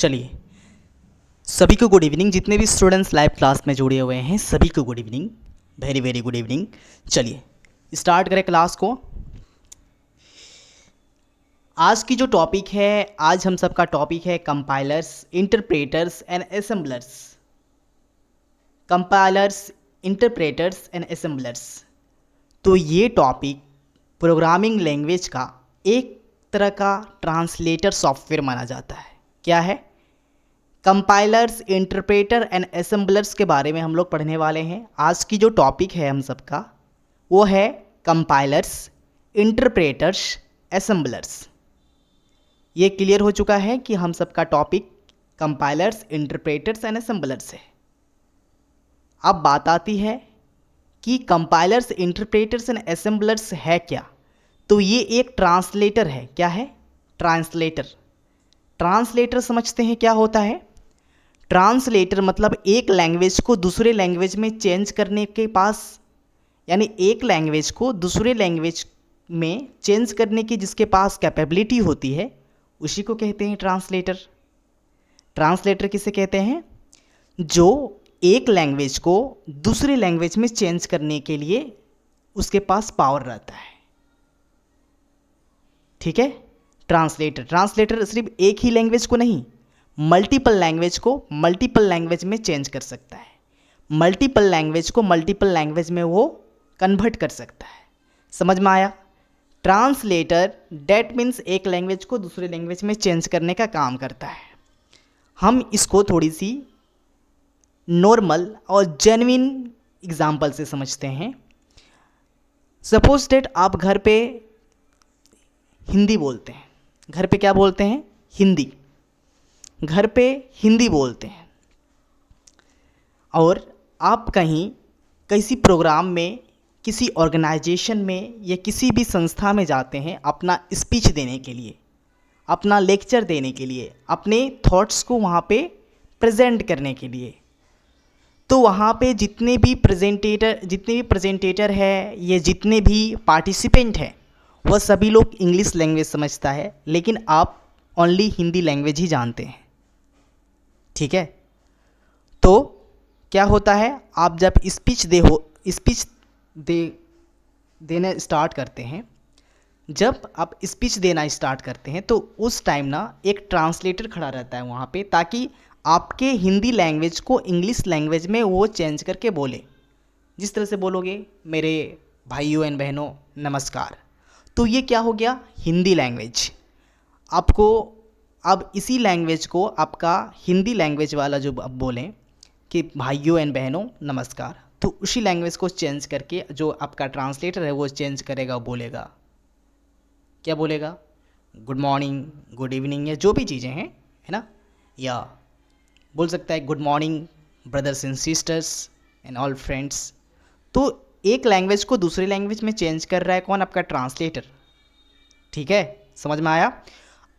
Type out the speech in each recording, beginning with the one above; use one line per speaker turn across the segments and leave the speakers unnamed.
चलिए, सभी को गुड इवनिंग। जितने भी स्टूडेंट्स लाइव क्लास में जुड़े हुए हैं सभी को good evening, very very good evening. चलिए स्टार्ट करें क्लास को। आज की जो टॉपिक है, आज हम सबका टॉपिक है compilers, interpreters and assemblers. Compilers, interpreters and assemblers. तो ये टॉपिक प्रोग्रामिंग लैंग्वेज का एक तरह का ट्रांसलेटर सॉफ्टवेयर माना जाता है। क्या है? कंपाइलर्स, इंटरप्रेटर एंड असेंबलर्स के बारे में हम लोग पढ़ने वाले हैं। आज की जो टॉपिक है हम सबका वो है कंपाइलर्स, इंटरप्रेटर्स, असेंबलर्स। ये क्लियर हो चुका है कि हम सबका topic compilers, interpreters and assemblers है। अब बात आती है कि कंपाइलर्स, इंटरप्रेटर्स एंड असेंबलर्स है क्या। तो ये एक ट्रांसलेटर है। क्या है? ट्रांसलेटर। ट्रांसलेटर समझते हैं क्या होता है? ट्रांसलेटर मतलब एक लैंग्वेज को दूसरे लैंग्वेज में चेंज करने के पास, यानी एक लैंग्वेज को दूसरे लैंग्वेज में चेंज करने की जिसके पास कैपेबिलिटी होती है उसी को कहते हैं ट्रांसलेटर। ट्रांसलेटर किसे कहते हैं? जो एक लैंग्वेज को दूसरे लैंग्वेज में चेंज करने के लिए उसके पास पावर रहता है। ठीक है? ट्रांसलेटर सिर्फ एक ही लैंग्वेज को नहीं, मल्टीपल लैंग्वेज को मल्टीपल लैंग्वेज में चेंज कर सकता है। मल्टीपल लैंग्वेज को मल्टीपल लैंग्वेज में वो कन्वर्ट कर सकता है। समझ में आया? ट्रांसलेटर डेट मीन्स एक लैंग्वेज को दूसरे लैंग्वेज में चेंज करने का काम करता है। हम इसको थोड़ी सी नॉर्मल और जेन्युइन एग्जाम्पल से समझते हैं। सपोज डेट आप घर पे हिंदी बोलते हैं। घर पे क्या बोलते हैं? हिंदी। घर पे हिंदी बोलते हैं और आप कहीं किसी प्रोग्राम में, किसी ऑर्गेनाइजेशन में या किसी भी संस्था में जाते हैं अपना स्पीच देने के लिए, अपना लेक्चर देने के लिए, अपने थॉट्स को वहाँ पे प्रेजेंट करने के लिए। तो वहाँ पे जितने भी प्रेजेंटेटर है, ये जितने भी पार्टिसिपेंट हैं, वह सभी लोग इंग्लिश लैंग्वेज समझता है, लेकिन आप ओनली हिंदी लैंग्वेज ही जानते हैं। ठीक है? तो क्या होता है, आप जब स्पीच देना स्टार्ट करते हैं, जब आप स्पीच देना स्टार्ट करते हैं तो उस टाइम ना एक ट्रांसलेटर खड़ा रहता है वहाँ पे, ताकि आपके हिंदी लैंग्वेज को इंग्लिश लैंग्वेज में वो चेंज करके बोले। जिस तरह से बोलोगे, मेरे भाइयों एंड बहनों नमस्कार, तो ये क्या हो गया? हिंदी लैंग्वेज। आपको अब इसी लैंग्वेज को आपका हिंदी लैंग्वेज वाला जो अब बोलें कि भाइयों एंड बहनों नमस्कार, तो उसी लैंग्वेज को चेंज करके जो आपका ट्रांसलेटर है वो चेंज करेगा, बोलेगा। क्या बोलेगा? गुड मॉर्निंग, गुड इवनिंग, या जो भी चीज़ें हैं, है ना, या बोल सकता है good morning brothers and sisters and all friends. तो एक लैंग्वेज को दूसरी लैंग्वेज में चेंज कर रहा है कौन? आपका ट्रांसलेटर। ठीक है? समझ में आया?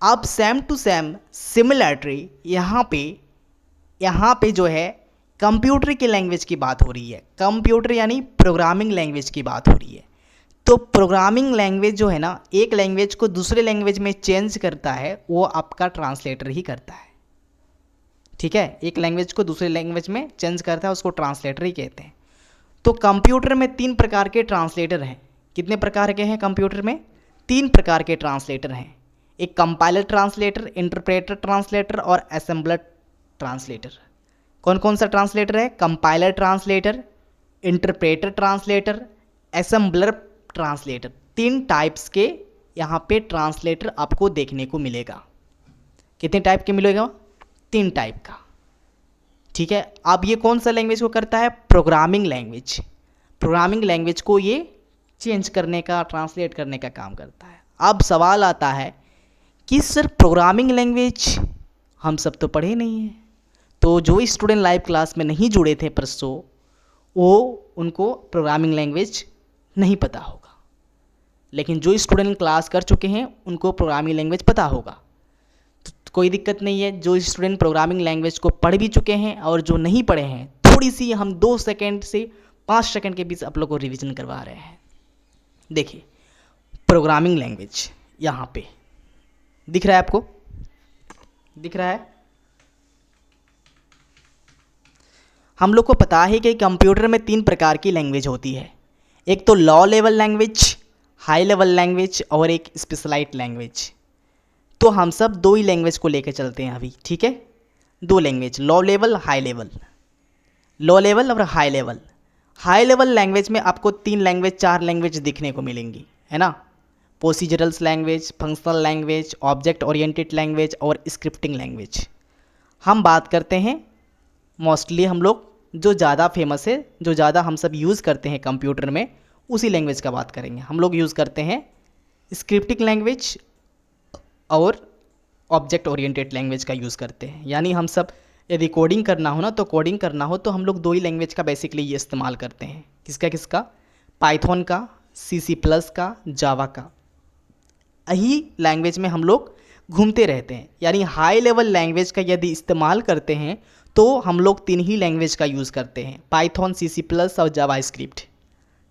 अब सेम टू सेम सिमिलरिटी यहाँ पे जो है कंप्यूटर की लैंग्वेज की बात हो रही है। कंप्यूटर यानी प्रोग्रामिंग लैंग्वेज की बात हो रही है। तो प्रोग्रामिंग लैंग्वेज जो है ना, एक लैंग्वेज को दूसरे लैंग्वेज में चेंज करता है, वो आपका ट्रांसलेटर ही करता है। ठीक है? एक लैंग्वेज को दूसरे लैंग्वेज में चेंज करता है, उसको ट्रांसलेटर ही कहते हैं। तो कंप्यूटर में 3 प्रकार के ट्रांसलेटर हैं। कितने प्रकार के हैं कंप्यूटर में? 3 प्रकार के ट्रांसलेटर हैं। एक कंपाइलर ट्रांसलेटर, इंटरप्रेटर ट्रांसलेटर और असेंबलर ट्रांसलेटर। कौन कौन सा ट्रांसलेटर है? Compiler translator, interpreter translator, assembler translator. 3 types के यहाँ पे ट्रांसलेटर आपको देखने को मिलेगा। कितने टाइप के मिलेगा? 3 टाइप का। ठीक है? अब ये कौन सा लैंग्वेज को करता है? Programming language. प्रोग्रामिंग लैंग्वेज को ये चेंज करने का, ट्रांसलेट करने का काम करता है। अब सवाल आता है कि सर प्रोग्रामिंग लैंग्वेज हम सब तो पढ़े नहीं हैं, तो जो स्टूडेंट लाइव क्लास में नहीं जुड़े थे परसों, वो उनको प्रोग्रामिंग लैंग्वेज नहीं पता होगा, लेकिन जो स्टूडेंट क्लास कर चुके हैं उनको प्रोग्रामिंग लैंग्वेज पता होगा। तो कोई दिक्कत नहीं है। जो स्टूडेंट प्रोग्रामिंग लैंग्वेज को पढ़ भी चुके हैं और जो नहीं पढ़े हैं, थोड़ी सी हम 2 सेकेंड से 5 सेकेंड के बीच आप लोग को रिवीजन करवा रहे हैं। देखिए, प्रोग्रामिंग लैंग्वेज यहाँ पे दिख रहा है आपको? दिख रहा है? हम लोग को पता है कि कंप्यूटर में 3 प्रकार की लैंग्वेज होती है। एक तो low level language, high level language और एक स्पेशलाइज्ड लैंग्वेज। तो हम सब 2 ही लैंग्वेज को लेकर चलते हैं अभी, ठीक है। 2 language, low level high level, low level और high level. High level language में आपको 3 लैंग्वेज 4 लैंग्वेज दिखने को मिलेंगी, है ना। Procedurals language, functional language, object oriented language और स्क्रिप्टिंग लैंग्वेज। हम बात करते हैं मोस्टली हम लोग जो ज़्यादा फेमस है, जो ज़्यादा हम सब यूज़ करते हैं कंप्यूटर में, उसी लैंग्वेज का बात करेंगे। हम लोग यूज़ करते हैं स्क्रिप्टिंग लैंग्वेज और ऑब्जेक्ट ओरिएंटेड लैंग्वेज का यूज़ करते हैं। यानी हम सब यदि कोडिंग करना हो ना, तो कोडिंग करना हो तो हम लोग 2 ही लैंग्वेज का बेसिकली ये इस्तेमाल करते हैं। किसका किसका? पाइथन का, C++ का, जावा का। यही लैंग्वेज में हम लोग घूमते रहते हैं। यानी हाई लेवल लैंग्वेज का यदि इस्तेमाल करते हैं तो हम लोग 3 ही लैंग्वेज का यूज़ करते हैं, पाइथन, C++ और जावा स्क्रिप्ट।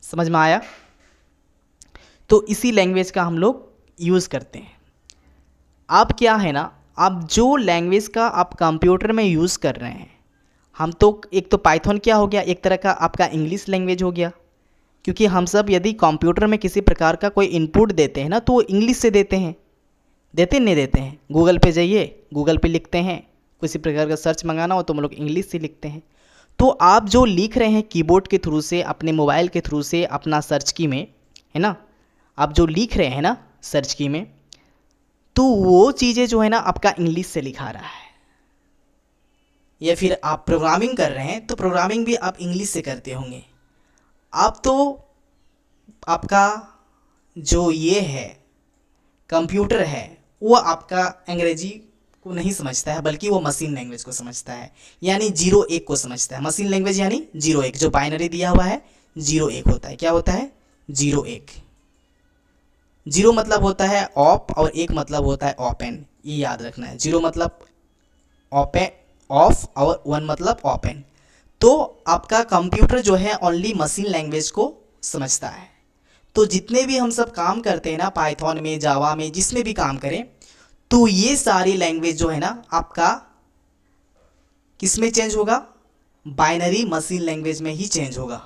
समझ में आया? तो इसी लैंग्वेज का हम लोग यूज़ करते हैं। अब क्या है ना, आप जो लैंग्वेज का आप कंप्यूटर में यूज़ कर रहे हैं, हम तो एक तो पाइथन क्या हो गया, एक तरह का आपका इंग्लिश लैंग्वेज हो गया। क्योंकि हम सब यदि कंप्यूटर में किसी प्रकार का कोई इनपुट देते हैं ना, तो वो इंग्लिश से देते हैं। देते नहीं देते हैं? गूगल पे जाइए, गूगल पे लिखते हैं, किसी प्रकार का सर्च मंगाना हो तो हम लोग इंग्लिश से लिखते हैं। तो आप जो लिख रहे हैं कीबोर्ड के थ्रू से, अपने मोबाइल के थ्रू से, अपना सर्च की में, है ना, आप जो लिख रहे हैं ना सर्च की में, तो वो चीज़ें जो है ना आपका इंग्लिश से लिखा रहा है। या फिर आप प्रोग्रामिंग कर रहे हैं तो प्रोग्रामिंग भी आप इंग्लिश से करते होंगे। आप तो आपका जो ये है कंप्यूटर है, वो आपका अंग्रेजी को नहीं समझता है, बल्कि वो मशीन लैंग्वेज को समझता है। यानी 0-1 को समझता है। मशीन लैंग्वेज यानी 0-1, जो बाइनरी दिया हुआ है 0-1 होता है। क्या होता है? 0-1। 0 मतलब होता है ऑफ और 1 मतलब होता है ओपन। ये याद रखना है। 0 मतलब ओपन ऑफ और 1 मतलब ओपन। तो आपका कंप्यूटर जो है ओनली मशीन लैंग्वेज को समझता है। तो जितने भी हम सब काम करते हैं ना, पाइथन में, जावा में, जिसमें भी काम करें, तो ये सारी लैंग्वेज जो है ना आपका किस में चेंज होगा? बाइनरी मशीन लैंग्वेज में ही चेंज होगा।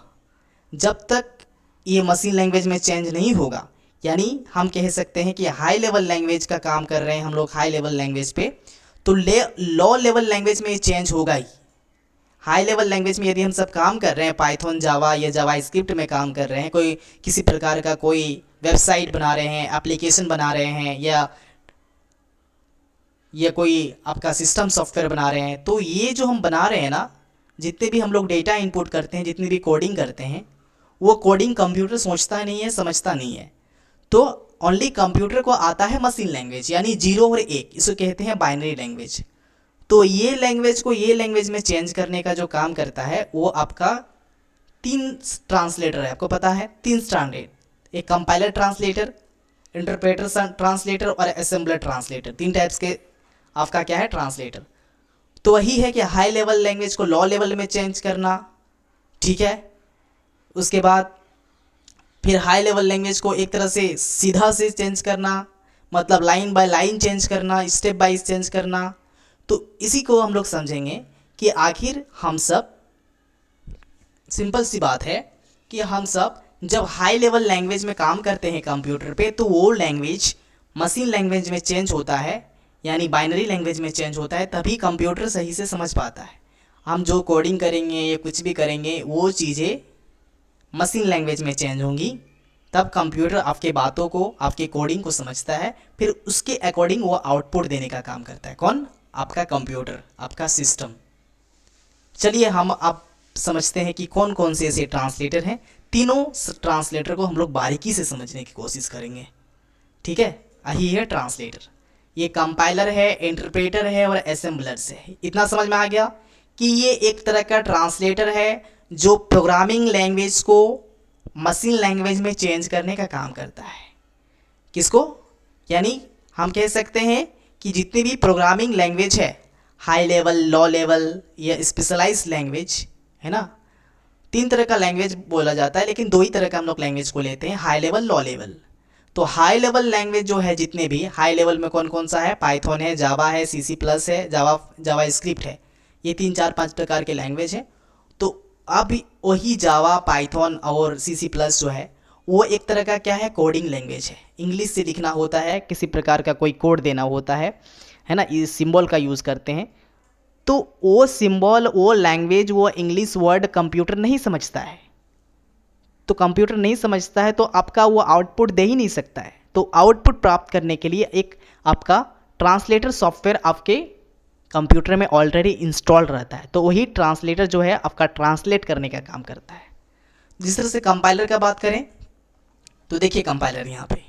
जब तक ये मशीन लैंग्वेज में चेंज नहीं होगा, यानी हम कह सकते हैं कि हाई लेवल लैंग्वेज का काम कर रहे हैं हम लोग हाई लेवल लैंग्वेज पे, तो लो लेवल लैंग्वेज में ये चेंज होगा ही। हाई लेवल लैंग्वेज में यदि हम सब काम कर रहे हैं, पाइथन, जावा या जावा स्क्रिप्ट में काम कर रहे हैं, कोई किसी प्रकार का कोई वेबसाइट बना रहे हैं, एप्लीकेशन बना रहे हैं, या कोई आपका सिस्टम सॉफ्टवेयर बना रहे हैं, तो ये जो हम बना रहे हैं ना, जितने भी हम लोग डेटा इनपुट करते हैं, जितनी भी कोडिंग करते हैं, वो कोडिंग कंप्यूटर सोचता नहीं है, समझता नहीं है। तो ओनली कंप्यूटर को आता है मशीन लैंग्वेज, यानी 0 और 1, इसको कहते हैं बाइनरी लैंग्वेज। तो ये लैंग्वेज को ये लैंग्वेज में चेंज करने का जो काम करता है, वो आपका 3 ट्रांसलेटर है। आपको पता है 3 स्टैंडर्ड, एक कंपाइलर ट्रांसलेटर, इंटरप्रेटर ट्रांसलेटर और असेंबलर ट्रांसलेटर। 3 टाइप्स के आपका क्या है? ट्रांसलेटर। तो वही है कि हाई लेवल लैंग्वेज को लो लेवल में चेंज करना, ठीक है। उसके बाद फिर हाई लेवल लैंग्वेज को एक तरह से सीधा से चेंज करना, मतलब लाइन बाय लाइन चेंज करना, स्टेप बाय चेंज करना। तो इसी को हम लोग समझेंगे कि आखिर हम सब, सिंपल सी बात है कि हम सब जब हाई लेवल लैंग्वेज में काम करते हैं कंप्यूटर पे, तो वो लैंग्वेज मशीन लैंग्वेज में चेंज होता है, यानी बाइनरी लैंग्वेज में चेंज होता है, तभी कंप्यूटर सही से समझ पाता है। हम जो कोडिंग करेंगे या कुछ भी करेंगे, वो चीज़ें मशीन लैंग्वेज में चेंज होंगी, तब कंप्यूटर आपके बातों को, आपके कोडिंग को समझता है, फिर उसके अकॉर्डिंग वो आउटपुट देने का काम करता है। कौन? आपका कंप्यूटर, आपका सिस्टम। चलिए हम अब समझते हैं कि कौन कौन से ऐसे ट्रांसलेटर हैं। तीनों ट्रांसलेटर को हम लोग बारीकी से समझने की कोशिश करेंगे, ठीक है। यही है ट्रांसलेटर। ये कंपाइलर है, इंटरप्रेटर है और असेंबलर्स है। इतना समझ में आ गया कि ये एक तरह का ट्रांसलेटर है जो प्रोग्रामिंग लैंग्वेज को मशीन लैंग्वेज में चेंज करने का काम करता है। किसको? यानी हम कह सकते हैं कि जितनी भी प्रोग्रामिंग लैंग्वेज है, हाई लेवल, लो लेवल या स्पेशलाइज लैंग्वेज, है ना, 3 तरह का लैंग्वेज बोला जाता है, लेकिन 2 ही तरह का हम लोग लैंग्वेज को लेते हैं, हाई लेवल, लो लेवल। तो हाई लेवल लैंग्वेज जो है, जितने भी हाई लेवल में कौन कौन सा है? पाइथन है, जावा है, C++ है, जावा स्क्रिप्ट है। ये 3, 4, 5 प्रकार के लैंग्वेज हैं। अब वही जावा, पाइथन और सी सी प्लस जो है वो एक तरह का क्या है, कोडिंग लैंग्वेज है। इंग्लिश से लिखना होता है, किसी प्रकार का कोई कोड देना होता है ना, इस सिंबल का यूज़ करते हैं। तो वो सिंबल, वो लैंग्वेज, वो इंग्लिश वर्ड कंप्यूटर नहीं समझता है। तो कंप्यूटर नहीं समझता है तो आपका वो आउटपुट दे ही नहीं सकता है। तो आउटपुट प्राप्त करने के लिए एक आपका ट्रांसलेटर सॉफ्टवेयर आपके कंप्यूटर में ऑलरेडी इंस्टॉल रहता है। तो वही ट्रांसलेटर जो है आपका ट्रांसलेट करने का काम करता है। जिस तरह से कंपाइलर का बात करें तो देखिए कंपाइलर, यहाँ पे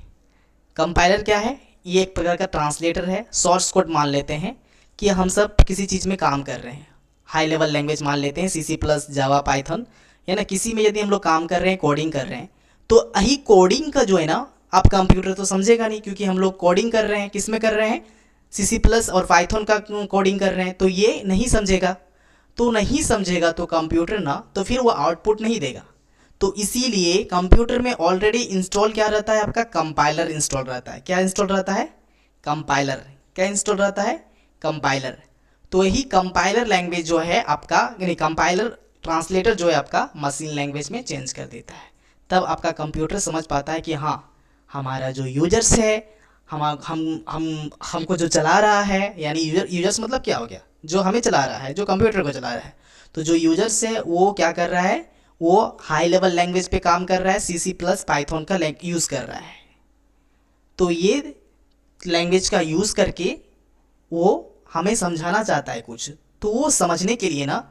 कंपाइलर क्या है, ये एक प्रकार का ट्रांसलेटर है। सोर्स कोड मान लेते हैं कि हम सब किसी चीज़ में काम कर रहे हैं, हाई लेवल लैंग्वेज मान लेते हैं, सी सी प्लस, जावा, पाइथन, है ना, किसी में यदि हम लोग काम कर रहे हैं, कोडिंग कर रहे हैं, तो यही कोडिंग का जो है ना, आप कंप्यूटर तो समझेगा नहीं, क्योंकि हम लोग कोडिंग कर रहे हैं, किस में कर रहे हैं, सी सी प्लस और पाइथन का कोडिंग कर रहे हैं, तो ये नहीं समझेगा। तो नहीं समझेगा तो कंप्यूटर ना, तो फिर वो आउटपुट नहीं देगा। तो इसीलिए कंप्यूटर में ऑलरेडी इंस्टॉल क्या रहता है, आपका कंपाइलर इंस्टॉल रहता है। क्या इंस्टॉल रहता है, कंपाइलर। क्या इंस्टॉल रहता है, कंपाइलर। तो यही कंपाइलर लैंग्वेज जो है आपका, यानी कंपाइलर ट्रांसलेटर जो है आपका मशीन लैंग्वेज में चेंज कर देता है। तब आपका कंप्यूटर समझ पाता है कि हाँ, हमारा जो यूजर्स है, हम हमको जो चला रहा है, यानी यूजर्स मतलब क्या हो गया, जो हमें चला रहा है, जो कंप्यूटर को चला रहा है। तो जो यूजर्स है वो क्या कर रहा है, वो हाई लेवल लैंग्वेज पे काम कर रहा है, सी सी प्लस, पाइथन का यूज़ कर रहा है। तो ये लैंग्वेज का यूज़ करके वो हमें समझाना चाहता है कुछ, तो वो समझने के लिए ना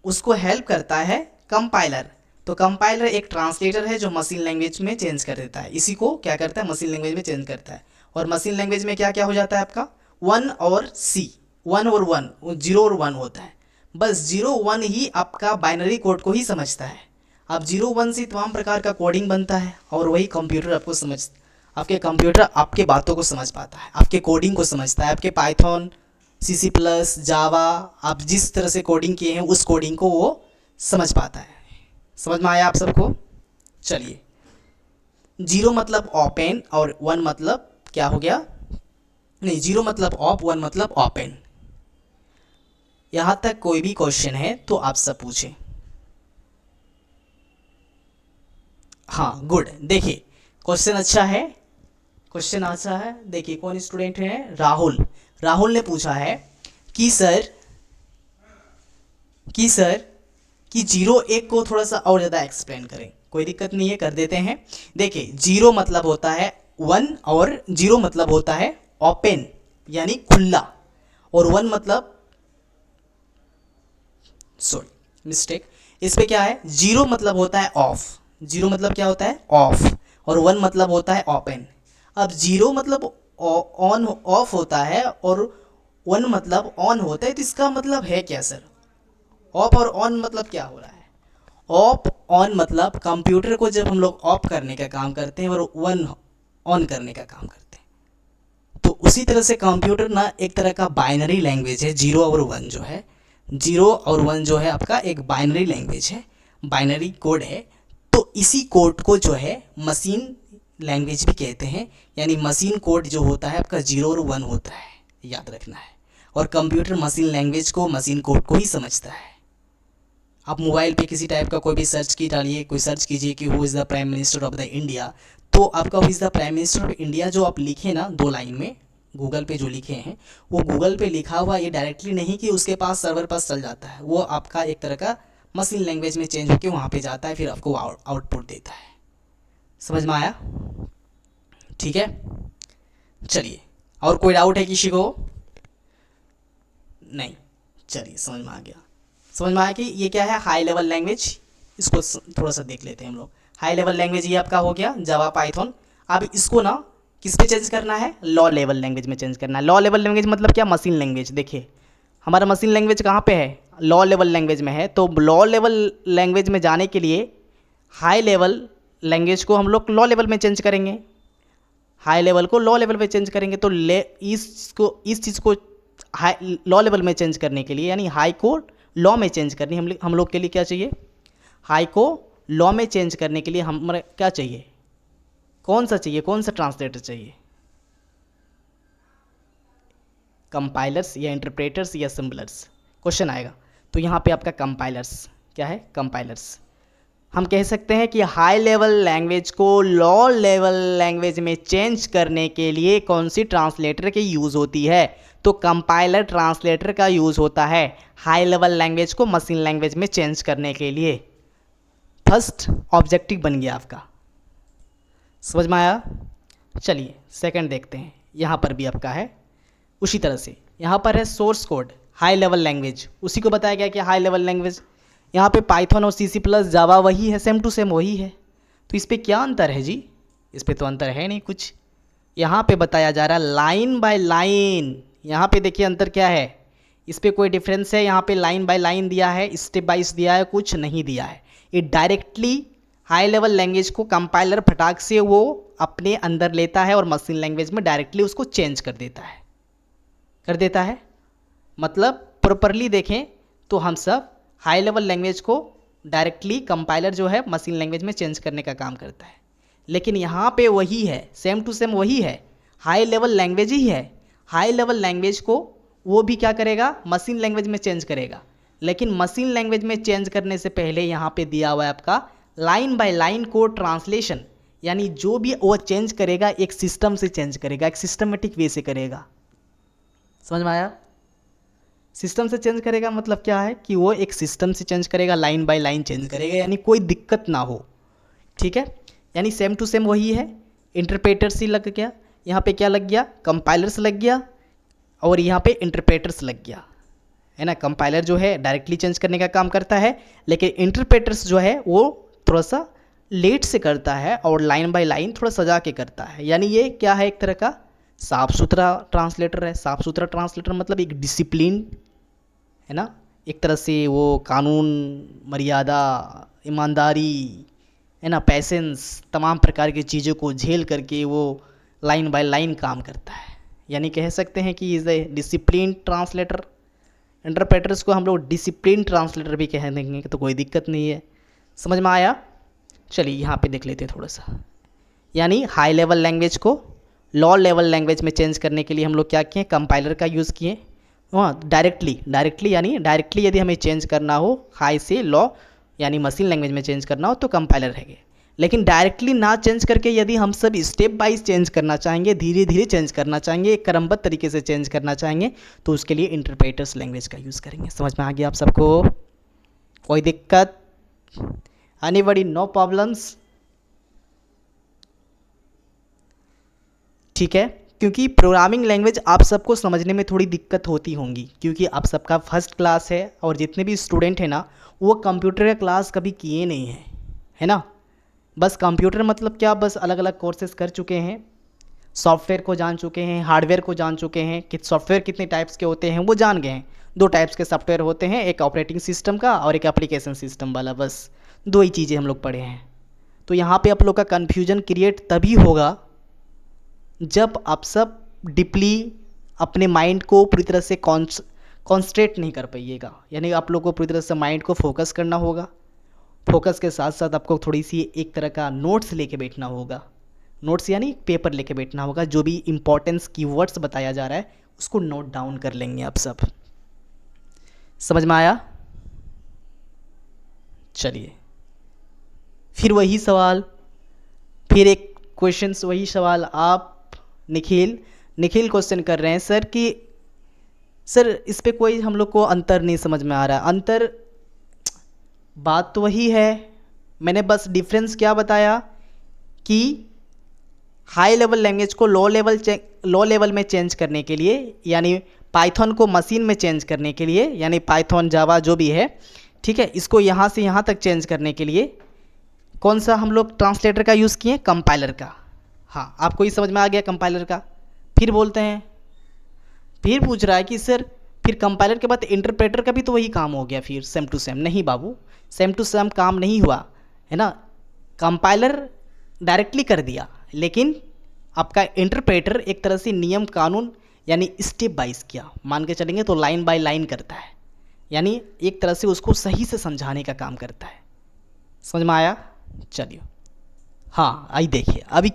उसको हेल्प करता है कंपाइलर। तो कंपाइलर एक ट्रांसलेटर है जो मशीन लैंग्वेज में चेंज कर देता है, इसी को क्या करता है, मशीन लैंग्वेज में चेंज करता है। और मशीन लैंग्वेज में क्या क्या हो जाता है आपका, 1 और सी, 1 और 1, 0 और 1 होता है। बस 0 1 ही आपका बाइनरी कोड को ही समझता है। अब 0 1 से तमाम प्रकार का कोडिंग बनता है, और वही कंप्यूटर आपको आपके कंप्यूटर आपके बातों को समझ पाता है, आपके कोडिंग को समझता है। आपके पाइथन, सी सी प्लस, जावा, आप जिस तरह से कोडिंग किए हैं उस कोडिंग को वो समझ पाता है। समझ में आया आप सबको? चलिए, 0 मतलब ओपन और 1 मतलब क्या हो गया, नहीं, 0 मतलब ऑप, 1 मतलब ओपन। यहाँ तक कोई भी क्वेश्चन है तो आप सब पूछें। हाँ, गुड। देखिए क्वेश्चन अच्छा है, क्वेश्चन अच्छा है। देखिए कौन स्टूडेंट है, राहुल। राहुल ने पूछा है कि सर कि 0 1 को थोड़ा सा और ज़्यादा एक्सप्लेन करें। कोई दिक्कत नहीं है, कर देते हैं। देखिए 0 मतलब होता है 1, और 0 मतलब होता है ओपन यानी खुला, और 1 मतलब, सॉरी मिस्टेक, इस पे क्या है, 0 मतलब होता है ऑफ। 0 मतलब क्या होता है, ऑफ, और 1 मतलब होता है ओपन। अब 0 मतलब ऑन ऑफ होता है और 1 मतलब ऑन होता है, तो इसका मतलब है क्या सर, ऑफ और ऑन मतलब क्या हो रहा है। ऑफ ऑन मतलब कंप्यूटर को जब हम लोग ऑफ करने का काम करते हैं और 1 ऑन करने का काम करते हैं। तो उसी तरह से कंप्यूटर ना एक तरह का बाइनरी लैंग्वेज है। 0 और 1 जो है, 0 और 1 जो है आपका एक बाइनरी लैंग्वेज है, बाइनरी कोड है। तो इसी कोड को जो है मशीन लैंग्वेज भी कहते हैं, यानी मशीन कोड जो होता है आपका 0 और 1 होता है, याद रखना है। और कंप्यूटर मशीन लैंग्वेज को, मशीन कोड को ही समझता है। आप मोबाइल पे किसी टाइप का कोई भी सर्च की डालिए, कोई सर्च कीजिए कि who is the prime minister of the India, तो आपका who is the prime minister of India जो आप लिखे ना 2 लाइन में, गूगल पे जो लिखे हैं, वो गूगल पे लिखा हुआ ये डायरेक्टली नहीं कि उसके पास सर्वर पास चल जाता है, वो आपका एक तरह का मशीन लैंग्वेज में चेंज होकर वहाँ पे जाता है, फिर आपको आउटपुट देता है। समझ में आया? ठीक है, चलिए, और कोई डाउट है किसी को? नहीं, चलिए समझ में आ गया। समझ में आया कि ये क्या है, हाई लेवल लैंग्वेज। इसको थोड़ा सा देख लेते हैं हम लोग। हाई लेवल लैंग्वेज ये आपका हो गया जावा, पाइथन। अब इसको ना किस पे चेंज करना है, लॉ लेवल लैंग्वेज में चेंज करना है। लॉ लेवल लैंग्वेज मतलब क्या, मशीन लैंग्वेज। देखिए हमारा मशीन लैंग्वेज कहाँ पे है, लॉ लेवल लैंग्वेज में है। तो लॉ लेवल लैंग्वेज में जाने के लिए हाई लेवल लैंग्वेज को हम लोग लॉ लेवल में चेंज करेंगे, हाई लेवल को लॉ लेवल पे चेंज करेंगे। तो इस चीज़ को हाई लॉ लेवल में चेंज करने के लिए, यानी हाई को लॉ में चेंज करनी, हम लोग के लिए क्या चाहिए, हाई को लॉ में चेंज करने के लिए हमें क्या चाहिए, कौन सा चाहिए, कौन सा ट्रांसलेटर चाहिए, कंपाइलर्स या इंटरप्रेटर्स या सिम्बलर्स, क्वेश्चन आएगा। तो यहाँ पे आपका कंपाइलर्स, क्या है, कंपाइलर्स। हम कह सकते हैं कि हाई लेवल लैंग्वेज को लो लेवल लैंग्वेज में चेंज करने के लिए कौन सी ट्रांसलेटर की यूज़ होती है, तो कंपाइलर ट्रांसलेटर का यूज़ होता है हाई लेवल लैंग्वेज को मशीन लैंग्वेज में चेंज करने के लिए। फर्स्ट ऑब्जेक्टिव बन गया आपका, समझ में आया। चलिए सेकंड देखते हैं, यहाँ पर भी आपका है उसी तरह से। यहाँ पर है source code high level language, उसी को बताया गया कि हाई लेवल लैंग्वेज। यहाँ पे पाइथन और सी प्लस जावा वही है, सेम टू सेम वही है। तो इस पर क्या अंतर है जी, इस पर तो अंतर है नहीं कुछ। यहाँ पे बताया जा रहा है लाइन बाय लाइन, यहाँ पे देखिए अंतर क्या है, इस पर कोई डिफरेंस है, यहाँ पे लाइन बाय लाइन दिया है, स्टेप बाइज दिया है, कुछ नहीं दिया है। ये डायरेक्टली हाई लेवल लैंग्वेज को कंपाइलर फटाक से वो अपने अंदर लेता है और मशीन लैंग्वेज में डायरेक्टली उसको चेंज कर देता है। मतलब प्रॉपरली देखें तो हम सब हाई लेवल लैंग्वेज को डायरेक्टली कंपाइलर जो है मशीन लैंग्वेज में चेंज करने का काम करता है। लेकिन यहाँ पे वही है, सेम टू सेम वही है, हाई लेवल लैंग्वेज ही है। हाई लेवल लैंग्वेज को वो भी क्या करेगा, मशीन लैंग्वेज में चेंज करेगा। लेकिन मशीन लैंग्वेज में चेंज करने से पहले यहाँ पे दिया हुआ है आपका line by line code translation, यानी जो भी वो चेंज करेगा एक सिस्टम से चेंज करेगा, एक सिस्टमेटिक वे से करेगा। समझ में आया। सिस्टम से चेंज करेगा मतलब क्या है कि वो एक सिस्टम से चेंज करेगा, लाइन बाय लाइन चेंज करेगा, यानी कोई दिक्कत ना हो। ठीक है, यानी सेम टू सेम वही है। इंटरप्रेटर्स ही लग गया, यहाँ पे क्या लग गया, कंपाइलर्स लग गया, और यहाँ पे इंटरप्रेटर्स लग गया, है ना। कंपाइलर जो है डायरेक्टली चेंज करने का काम करता है, लेकिन इंटरप्रेटर्स जो है वो थोड़ा सा लेट से करता है और लाइन बाय लाइन थोड़ा सजा के करता है। यानी ये क्या है, एक तरह का साफ़ सुथरा ट्रांसलेटर है। साफ़ सुथरा ट्रांसलेटर मतलब एक डिसिप्लिन, है ना, एक तरह से वो कानून, मर्यादा, ईमानदारी, है ना, पैसेंस, तमाम प्रकार की चीज़ों को झेल करके वो लाइन बाय लाइन काम करता है। यानी कह सकते हैं कि is a discipline translator. Interpreters को हम लोग डिसिप्लिन ट्रांसलेटर भी कह देंगे, तो कोई दिक्कत नहीं है। समझ में आया। चलिए यहाँ पे देख लेते हैं थोड़ा सा। यानी हाई लेवल लैंग्वेज को लो लेवल लैंग्वेज में चेंज करने के लिए हम लोग क्या किए, कंपाइलर का यूज़ किए। हाँ, डायरेक्टली यानी डायरेक्टली यदि हमें चेंज करना हो हाई से लो यानी मशीन लैंग्वेज में चेंज करना हो तो कंपाइलर रहेंगे। लेकिन डायरेक्टली ना चेंज करके यदि हम सब स्टेप बाइज चेंज करना चाहेंगे, धीरे धीरे चेंज करना चाहेंगे, एक क्रमबद्ध तरीके से चेंज करना चाहेंगे, तो उसके लिए इंटरप्रेटर्स लैंग्वेज का यूज़ करेंगे। समझ में आ गया आप सबको, कोई दिक्कत, एनीबॉडी, नो प्रॉब्लम्स। ठीक है, क्योंकि प्रोग्रामिंग लैंग्वेज आप सबको समझने में थोड़ी दिक्कत होती होंगी, क्योंकि आप सबका फर्स्ट क्लास है और जितने भी स्टूडेंट हैं ना वो कंप्यूटर का क्लास कभी किए नहीं हैं, है ना। बस कंप्यूटर मतलब क्या, बस अलग अलग कोर्सेज कर चुके हैं, सॉफ्टवेयर को जान चुके हैं, हार्डवेयर को जान चुके हैं, कि सॉफ्टवेयर कितने टाइप्स के होते हैं वो जान गए हैं। 2 टाइप्स के सॉफ्टवेयर होते हैं, एक ऑपरेटिंग सिस्टम का और एक एप्लीकेशन सिस्टम वाला, बस 2 ही चीज़ें हम लोग पढ़े हैं। तो यहाँ पे आप लोग का कन्फ्यूजन क्रिएट तभी होगा जब आप सब डीपली अपने माइंड को पूरी तरह से कॉन्संट्रेट नहीं कर पाइएगा। यानी आप लोग को पूरी तरह से माइंड को फोकस करना होगा। फोकस के साथ साथ आपको थोड़ी सी एक तरह का नोट्स लेके बैठना होगा। नोट्स यानी पेपर लेके बैठना होगा, जो भी इंपॉर्टेंस कीवर्ड्स बताया जा रहा है उसको नोट डाउन कर लेंगे आप सब। समझ में आया। चलिए फिर वही सवाल, फिर एक क्वेश्चंस वही सवाल। आप निखिल क्वेश्चन कर रहे हैं सर कि सर इस पे कोई हम लोग को अंतर नहीं समझ में आ रहा। अंतर बात तो वही है, मैंने बस डिफरेंस क्या बताया कि हाई लेवल लैंग्वेज को लो लेवल में चेंज करने के लिए, यानी पाइथन को मशीन में चेंज करने के लिए, यानी पाइथन जावा जो भी है, ठीक है, इसको यहाँ से यहाँ तक चेंज करने के लिए कौन सा हम लोग ट्रांसलेटर का यूज़ किए, कंपाइलर का। हाँ, आपको ये समझ में आ गया कंपाइलर का। फिर बोलते हैं, फिर पूछ रहा है कि सर फिर कंपाइलर के बाद इंटरप्रेटर का भी तो वही काम हो गया फिर सेम टू सेम। नहीं बाबू, सेम टू सेम काम नहीं हुआ, है ना। कंपाइलर डायरेक्टली कर दिया, लेकिन आपका इंटरप्रेटर एक तरह से नियम कानून यानी स्टेप बाइज किया, मान के चलेंगे तो लाइन बाय लाइन करता है, यानी एक तरह से उसको सही से समझाने का काम करता है। समझ में आया। चलिए हाँ, आई देखिए अभी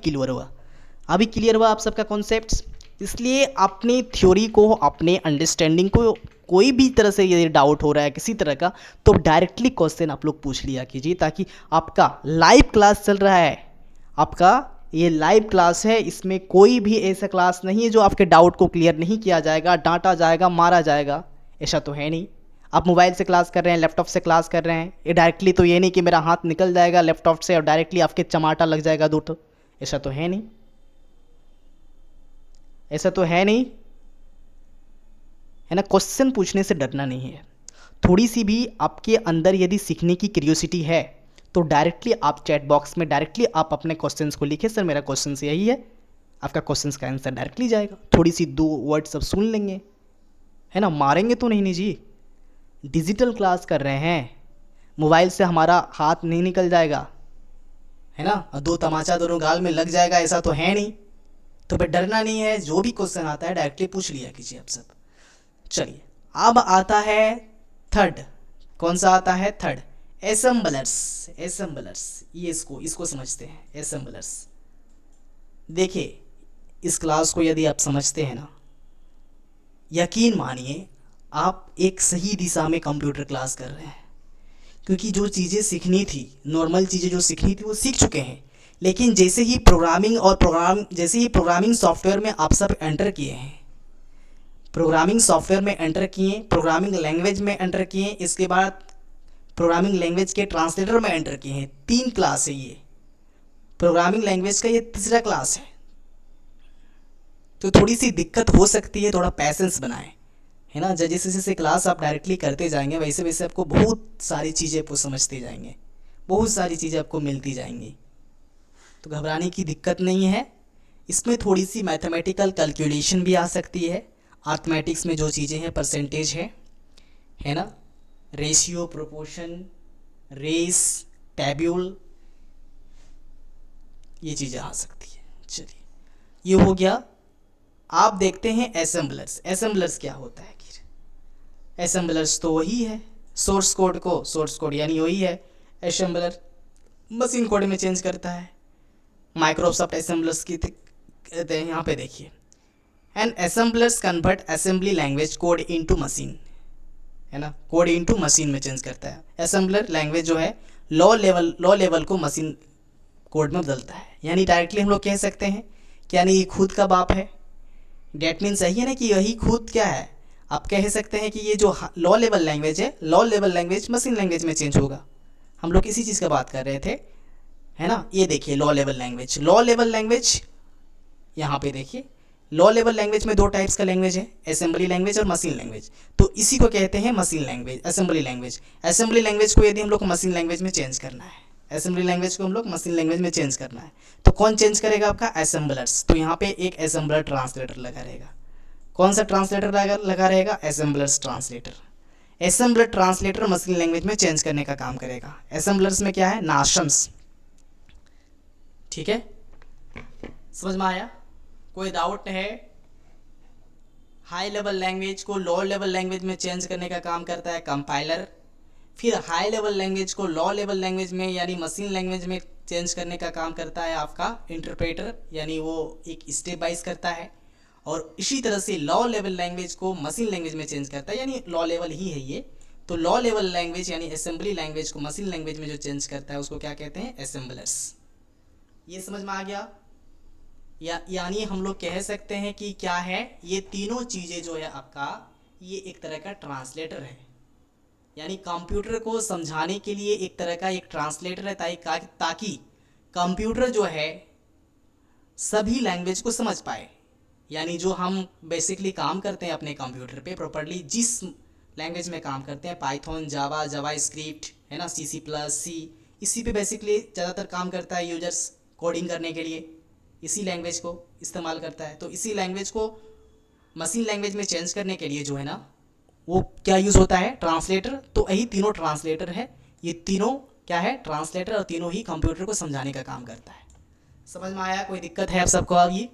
क्लियर हुआ आप सबका कॉन्सेप्ट्स। इसलिए अपनी थ्योरी को, अपने अंडरस्टैंडिंग को कोई भी तरह से यदि डाउट हो रहा है किसी तरह का, तो डायरेक्टली क्वेश्चन आप लोग पूछ लिया कीजिए, ताकि आपका लाइव क्लास चल रहा है, आपका ये लाइव क्लास है, इसमें कोई भी ऐसा क्लास नहीं है जो आपके डाउट को क्लियर नहीं किया जाएगा, डांटा जाएगा, मारा जाएगा, ऐसा तो है नहीं। आप मोबाइल से क्लास कर रहे हैं, लैपटॉप से क्लास कर रहे हैं, ये डायरेक्टली तो ये नहीं कि मेरा हाथ निकल जाएगा लैपटॉप से और डायरेक्टली आपके चमाटा लग जाएगा दो, तो ऐसा तो है नहीं, ऐसा तो है नहीं, है ना। क्वेश्चन पूछने से डरना नहीं है। थोड़ी सी भी आपके अंदर यदि सीखने की क्यूरियोसिटी है तो डायरेक्टली आप चैट बॉक्स में डायरेक्टली आप अपने क्वेश्चंस को लिखिए, सर मेरा क्वेश्चन यही है, आपका क्वेश्चंस का आंसर डायरेक्टली जाएगा। थोड़ी सी दो वर्ड सब सुन लेंगे, है ना, मारेंगे तो नहीं जी। डिजिटल क्लास कर रहे हैं, मोबाइल से हमारा हाथ नहीं निकल जाएगा, है ना, और दो तमाचा दोनों गाल में लग जाएगा, ऐसा तो है नहीं। तो फिर डरना नहीं है, जो भी क्वेश्चन आता है डायरेक्टली पूछ लिया कीजिए आप सब। चलिए, अब आता है थर्ड। कौन सा आता है? थर्ड, एसेंबलर्स। एसेंबलर्स, ये इसको समझते हैं, एसेंबलर्स। देखिए, इस क्लास को यदि आप समझते हैं ना, यकीन मानिए आप एक सही दिशा में कंप्यूटर क्लास कर रहे हैं, क्योंकि जो चीज़ें सीखनी थी, नॉर्मल चीज़ें जो सीखनी थी वो सीख चुके हैं। लेकिन जैसे ही प्रोग्रामिंग सॉफ्टवेयर में आप सब एंटर किए हैं, प्रोग्रामिंग सॉफ्टवेयर में एंटर किए, प्रोग्रामिंग लैंग्वेज में एंटर किए, इसके बाद प्रोग्रामिंग लैंग्वेज के ट्रांसलेटर में एंटर किए हैं। 3 क्लास है ये, प्रोग्रामिंग लैंग्वेज का ये तीसरा क्लास है। तो थोड़ी सी दिक्कत हो सकती है, थोड़ा पैसेंस बनाएं, है ना। जैसे जैसे क्लास आप डायरेक्टली करते जाएंगे वैसे वैसे आपको बहुत सारी चीज़ें आपको समझते जाएंगे, बहुत सारी चीज़ें आपको मिलती जाएंगी, तो घबराने की दिक्कत नहीं है। इसमें थोड़ी सी मैथमेटिकल कैलकुलेशन भी आ सकती है, अर्थमेटिक्स में जो चीज़ें हैं, परसेंटेज है ना, रेशियो, प्रोपोर्शन, रेस, टैब्यूल, ये चीज़ें आ सकती है। चलिए, ये हो गया। आप देखते हैं असेंबलर्स। असेंबलर्स क्या होता है? असेंबलर्स तो वही है, सोर्स कोड यानी वही है। असेंबलर मशीन कोड में चेंज करता है। माइक्रोसॉफ्ट असेंबलर्स की कहते हैं, यहाँ पे देखिए, and assemblers convert assembly language code into machine, है ना, कोड इनटू मशीन में चेंज करता है। असेंबलर लैंग्वेज जो है लो लेवल को मशीन कोड में बदलता है। यानी डायरेक्टली हम लोग कह सकते हैं कि यानी ये खुद का बाप है। डेट मीन सही है ना, कि यही खुद क्या है, आप कह सकते हैं कि ये जो लो लेवल लैंग्वेज है, low level language machine language में चेंज होगा। हम लोग इसी चीज़ का बात कर रहे थे, है ना। ये देखिए, लो लेवल लैंग्वेज यहाँ पे देखिए, लो लेवल लैंग्वेज में 2 टाइप्स का लैंग्वेज है, असेंबली लैंग्वेज और मशीन लैंग्वेज। तो इसी को कहते हैं machine language, assembly language. Assembly language को यदि हम लोग मशीन लैंग्वेज में चेंज करना है, असेंबली लैंग्वेज को हम लोग मशीन लैंग्वेज में चेंज करना है, तो कौन चेंज करेगा? आपका असेंबलर्स। तो यहाँ पे एक असेंबलर ट्रांसलेटर लगा रहेगा। कौन सा ट्रांसलेटर लगा रहेगा? Assemblers translator. Assembler translator machine language में चेंज करने का काम करेगा। असेंबलर्स में क्या है? नाशंस। ठीक है, समझ में आया? कोई डाउट है? हाई लेवल लैंग्वेज को लो लेवल लैंग्वेज में चेंज करने का काम करता है कंपाइलर। फिर हाई लेवल लैंग्वेज को लो लेवल लैंग्वेज में यानी मशीन लैंग्वेज में चेंज करने का काम करता है आपका इंटरप्रेटर, यानी वो एक स्टेप बाइज करता है। और इसी तरह से लो लेवल लैंग्वेज को मशीन लैंग्वेज में चेंज करता है, यानी लो लेवल ही है ये। तो लो लेवल लैंग्वेज यानी असेंबली लैंग्वेज को मशीन लैंग्वेज में जो चेंज करता है उसको क्या कहते हैं? असेंबलर्स। ये समझ में आ गया? यानी हम लोग कह सकते हैं कि क्या है, ये तीनों चीज़ें जो है आपका, ये एक तरह का ट्रांसलेटर है। यानी कंप्यूटर को समझाने के लिए एक तरह का एक ट्रांसलेटर है, ताकि कंप्यूटर जो है सभी लैंग्वेज को समझ पाए। यानी जो हम बेसिकली काम करते हैं अपने कंप्यूटर पे प्रॉपरली, जिस लैंग्वेज में काम करते हैं, पाइथन, जावा स्क्रिप्ट, है ना, C++, इसी पे बेसिकली ज़्यादातर काम करता है यूजर्स कोडिंग करने के लिए, इसी लैंग्वेज को इस्तेमाल करता है। तो इसी लैंग्वेज को मशीन लैंग्वेज में चेंज करने के लिए जो है ना, वो क्या यूज़ होता है? ट्रांसलेटर। तो यही तीनों ट्रांसलेटर है, ये तीनों क्या है? ट्रांसलेटर, और तीनों ही कंप्यूटर को समझाने का काम करता है। समझ में आया? कोई दिक्कत है आप सबको अभी?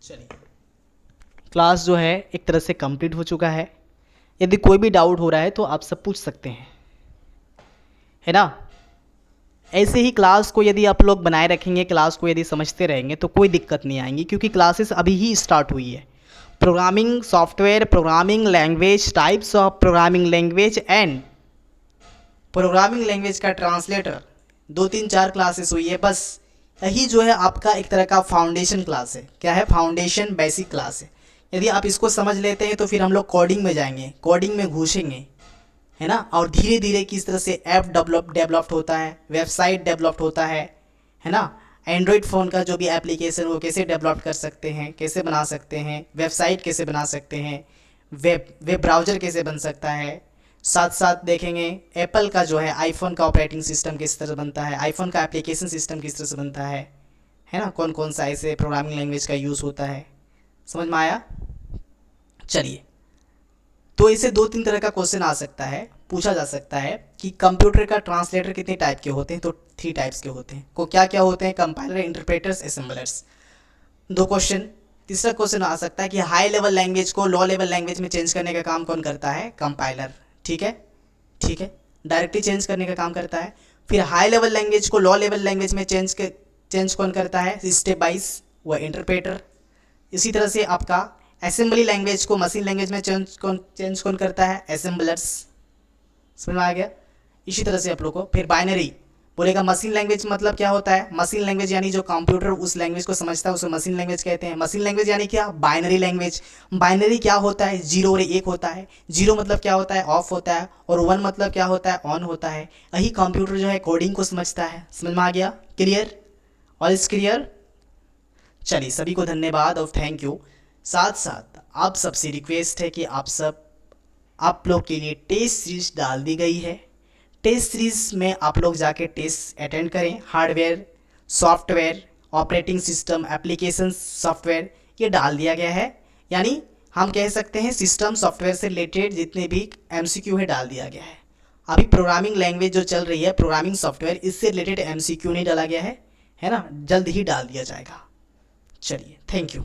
चलिए, क्लास जो है एक तरह से कंप्लीट हो चुका है। यदि कोई भी डाउट हो रहा है तो आप सब पूछ सकते हैं, है ना। ऐसे ही क्लास को यदि आप लोग बनाए रखेंगे, क्लास को यदि समझते रहेंगे तो कोई दिक्कत नहीं आएंगी, क्योंकि क्लासेस अभी ही स्टार्ट हुई है। Programming software, programming language, types of programming language and programming language का ट्रांसलेटर, 2-3-4 क्लासेस हुई है बस। यही जो है आपका एक तरह का फाउंडेशन क्लास है। क्या है? फाउंडेशन बेसिक क्लास है। यदि आप इसको समझ लेते हैं तो फिर हम लोग कोडिंग में जाएंगे, कोडिंग में घुसेंगे, है ना। और धीरे धीरे किस तरह से ऐप डेवलप्ड होता है, वेबसाइट डेवलप्ड होता है ना। एंड्रॉयड फ़ोन का जो भी एप्लीकेशन वो कैसे डेवलप कर सकते हैं, कैसे बना सकते हैं, वेबसाइट कैसे बना सकते हैं, वेब ब्राउज़र कैसे बन सकता है। साथ साथ देखेंगे एप्पल का जो है आईफोन का ऑपरेटिंग सिस्टम किस तरह बनता है, आईफोन का एप्लीकेशन सिस्टम किस तरह से बनता है ना। कौन कौन सा ऐसे प्रोग्रामिंग लैंग्वेज का यूज़ होता है, समझ में आया। चलिए, तो इसे 2-3 तरह का क्वेश्चन आ सकता है, पूछा जा सकता है कि कंप्यूटर का ट्रांसलेटर कितने टाइप के होते हैं, तो 3 टाइप्स के होते हैं। को क्या क्या होते हैं? Compiler, interpreters, assemblers. 2 क्वेश्चन। तीसरा क्वेश्चन आ सकता है कि हाई लेवल लैंग्वेज को लो लेवल लैंग्वेज में चेंज करने का काम कौन करता है? कंपाइलर। ठीक है, ठीक है, डायरेक्टली चेंज करने का काम करता है। फिर हाई लेवल लैंग्वेज को लो लेवल लैंग्वेज में चेंज कौन करता है? स्टेप वाइज, वह इंटरप्रेटर। इसी तरह से आपका असेंबली लैंग्वेज को मशीन लैंग्वेज में चेंज कौन करता है? असेंबलर्स। समझ में आ गया। इसी तरह से आप लोग को फिर बाइनरी बोलेगा। मशीन लैंग्वेज मतलब क्या होता है? मशीन लैंग्वेज यानी जो कंप्यूटर उस लैंग्वेज को समझता है उसे मशीन लैंग्वेज कहते हैं। मशीन लैंग्वेज यानी क्या? Binary language. बाइनरी क्या होता है? 0 और 1 होता है। 0 मतलब क्या होता है? ऑफ होता है। और 1 मतलब क्या होता है? ऑन होता है। यही कंप्यूटर जो है कोडिंग को समझता है। समझ में आ गया? क्लियर? All is clear? चलिए, सभी को धन्यवाद और थैंक यू। साथ साथ आप सबसे रिक्वेस्ट है कि आप लोग के लिए टेस्ट सीरीज डाल दी गई है। टेस्ट सीरीज में आप लोग जाके टेस्ट अटेंड करें। Hardware, software, operating system, application software, ये डाल दिया गया है। यानी हम कह सकते हैं सिस्टम सॉफ्टवेयर से रिलेटेड जितने भी MCQ है डाल दिया गया है। अभी प्रोग्रामिंग लैंग्वेज जो चल रही है, प्रोग्रामिंग सॉफ्टवेयर, इससे रिलेटेड MCQ नहीं डाला गया है ना। जल्द ही डाल दिया जाएगा। चलिए, थैंक यू।